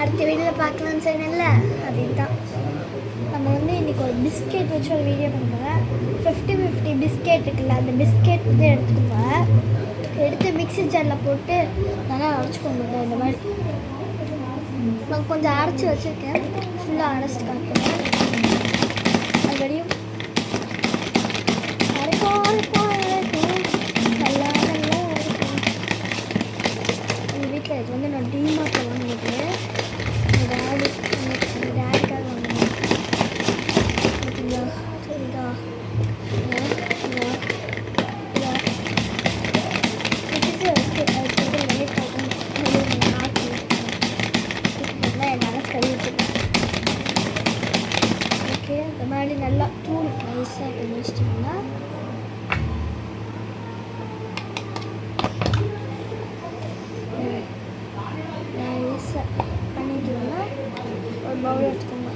அடுத்த வீடியோவில் பார்க்கலாம்னு சொன்னேன்ல அதுதான். நம்ம வந்து இன்றைக்கி ஒரு பிஸ்கெட் வச்சு ஒரு வீடியோ பண்ணுறேன். 50-50 பிஸ்கெட் இருக்குல்ல, அந்த பிஸ்கெட் வந்து எடுத்துக்கோங்க. எடுத்து மிக்ஸி ஜாரில் போட்டு நல்லா அரைச்சிக்கோங்க. இந்த மாதிரி நான் கொஞ்சம் அரைச்சி வச்சுருக்கேன். ஃபுல்லாக அரைச்சிட்டு காட்டுறேன். அது வரையும் அரைக்கும் நல்லா நல்லா அரைக்கும். எங்கள் வீட்டில் இது வந்து நான் டிமார்ட்டில் வாங்கினது. எங்கள் டேடிக்காக வாங்கினேன். சரிதா இந்த மாதிரி நல்லா தூள் நைஸாக பண்ணி வச்சிட்டிங்கன்னா நைஸாக பண்ணிட்டீங்கன்னா ஒரு பவுல் எடுத்துக்கோங்க.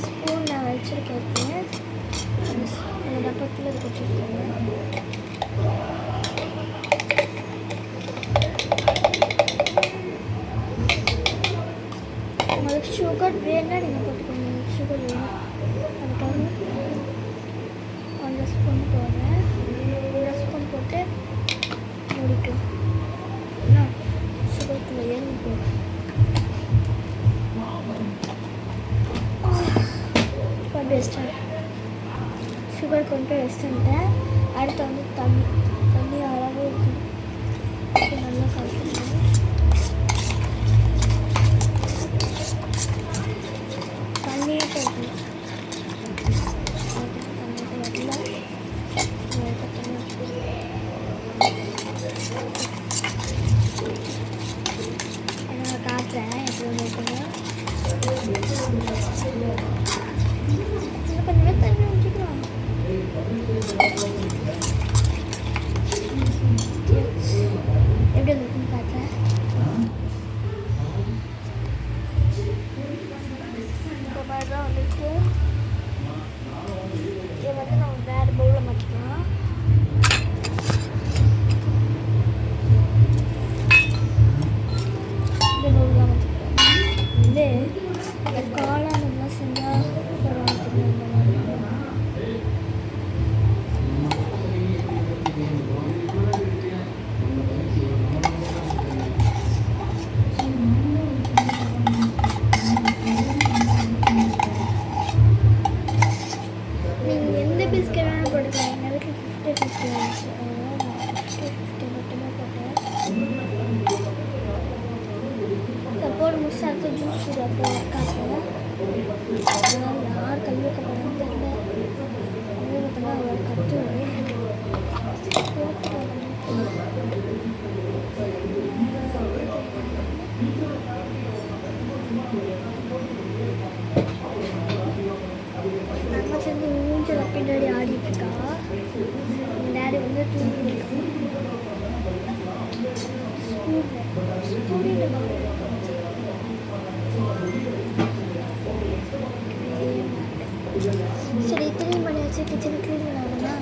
ஸ்பூன் நான் வச்சுருக்கேன். அந்த டப்பத்தில் இது வச்சுருக்கோங்க. உங்களுக்கு சுகர் வேணுன்னா நீங்கள் போட்டுக்கோங்க. சுகர் வேணும் அதுக்காக 1 ஸ்பூன் போடுறேன். 1 ஸ்பூன் போட்டு முடிக்கலாம். சுகருக்குள்ளே ஏறி போடுறேன். கொண்டு வச்சிட்டேன். சுகர் கொண்டு வச்சுட்டேன். அடுத்து வந்து தண்ணி அளவு இருக்குது. நல்லா கலக்கணும். தண்ணியே போடணும். நான் காட்டுறேன் எப்படி வைக்கணும். கொஞ்சமே தண்ணி ஊற்றிக்கலாம். எப்படி இருக்குன்னு காட்டுறேன். இந்த மாதிரி தான் வந்துட்டு இதை வந்து நம்ம வேறு பவுலில் மாற்றிக்கலாம். இந்த பவுலில் மாற்றிக்கலாம். வந்து இந்த காளானெல்லாம் செஞ்சால் பரவாயில்ல. இந்த மாதிரி நீங்கள் எந்த பிஸ்கெட் வேணால் போட்டுக்கலாம். எங்களுக்கு 50-50 ஆச்சு. 50-50 மட்டுமே போட்டேன். போட்டு முடிச்சு அடுத்த ஜூஸ் அப்போ காட்டுறேன். யார் கை வைக்க போகிறான்னு தெரியல. கை வைக்கனா அவளோட கற்றுவோம். நம்ம சேர்ந்து மூஞ்சில் பின்னாடி ஆடிட்டு இருக்கா. எங்கள் டேடி வந்து தூங்கிட்டு சரி இத்தனை மணி வச்சு கிச்சனை க்ளீன் பண்ணாங்கன்னா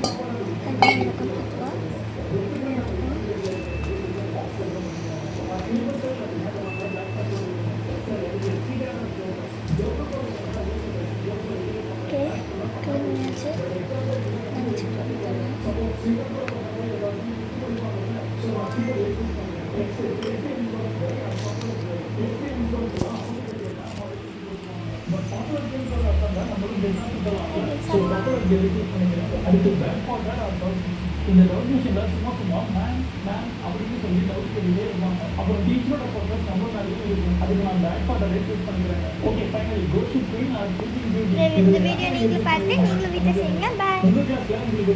பார்த்துவா. ஓகே க்ளீன் பண்ணியாச்சு. இந்த டவுட் மிஷினில் சும்மா மேம் அப்படின்னு சொல்லி டவுட் கேட்டுகிட்டே இருப்பாங்க. அப்புறம் டீச்சரோட ஃபோக்கஸ் நம்ம மேலேயே இருக்கும். அதுக்கு நான் பேக் பார்ட்டை யூஸ் பண்ணிக்கிறேன். Okay finally go to clean or இந்த வீடியோ நீங்களும் பார்த்து நீங்களும் வீட்டில் செய்யுங்க. பாய். உங்கள் கிளாஸ்ல உங்களுக்கு